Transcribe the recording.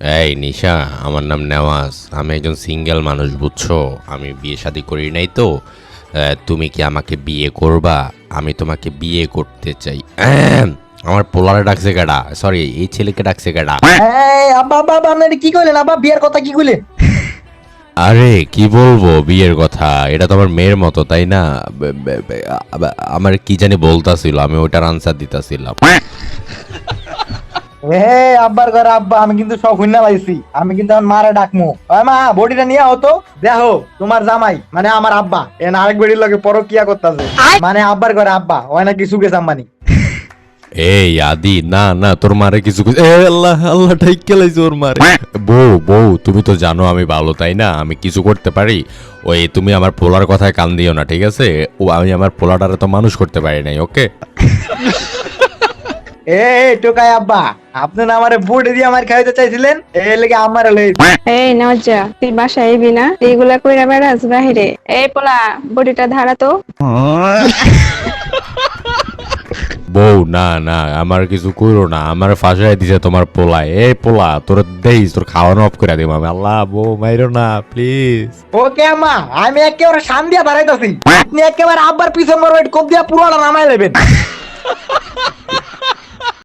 এই নিশা, আমার নাম নেওয়াজ। আমি একজন সিঙ্গেল মানুষ, বুঝছো? আমি বিয়ে শাদী করি নাই তো। তুমি কি আমাকে বিয়ে করবা? আমি তোমাকে বিয়ে করতে চাই। আমার পোলারে ডাকছে কেডা? সরি, এই ছেলেকে ডাকছে কেডা? এই আব্বা আব্বা আব্বা, আপনি এটা কি কইলেন আব্বা? বিয়ের কথা কি কইলেন? আরে কি বলবো বিয়ের কথা? এটা তো আমার মেয়ের মতো, তাই না? আমার কি জানি বলতাছিল, আমি ওটার আনসার দিতাছিলাম। আব্বার ঘরে আব্বা, আমি কিন্তু সব হইনা লাইছি। আমি কিন্তু আমার মারে ডাকমু। ওই মা, বডিটা নিয়ে হতো দেখো, তোমার জামাই মানে আমার আব্বা এন আরেক বেড়ির লগে পরকিয়া করতেছে। মানে আব্বার ঘরে আব্বা হয় না কিছু গেছে আম্বানি। এই আদি, না না, তোর মারে কিছু এ আল্লাহ আল্লাহ, ঠিক খেলাইছে ওর মারে। বউ বউ, তুমি তো জানো আমি ভালো, তাই না? আমি কিছু করতে পারি। ওই তুমি আমার পোলার কথায় কান দিও না, ঠিক আছে? ও, আমি আমার পোলাটারে তো মানুষ করতে পারি নাই, ওকে? টোকাই আব্বা, আপনি না আমারে বডি দিয়ে আমার খাইতে চাইছিলেন, এই লেগে আমার লই। এই নজ্জা, তুই বাসায় আইবি না? এইগুলা কইরা বেড়াস বাহিরে। এই পোলা, বডিটা ধারা তো। বউ না না, আমার কিছু কইরো না, আমার ফাঁসাই দিছে তোমার পোলায়। এই পোলা, তোর দেইস, তোর খাওয়ানো অফ করে দিব আমি। আল্লাহ, বউ মাইরো না প্লিজ। ওকে আম্মা, আমি একেবারে শান দিয়া দাঁড়াইতাছি, আপনি একেবারে আব্বার পিছন বড় কোপ দিয়া পুরোটা নামাই নেবেন।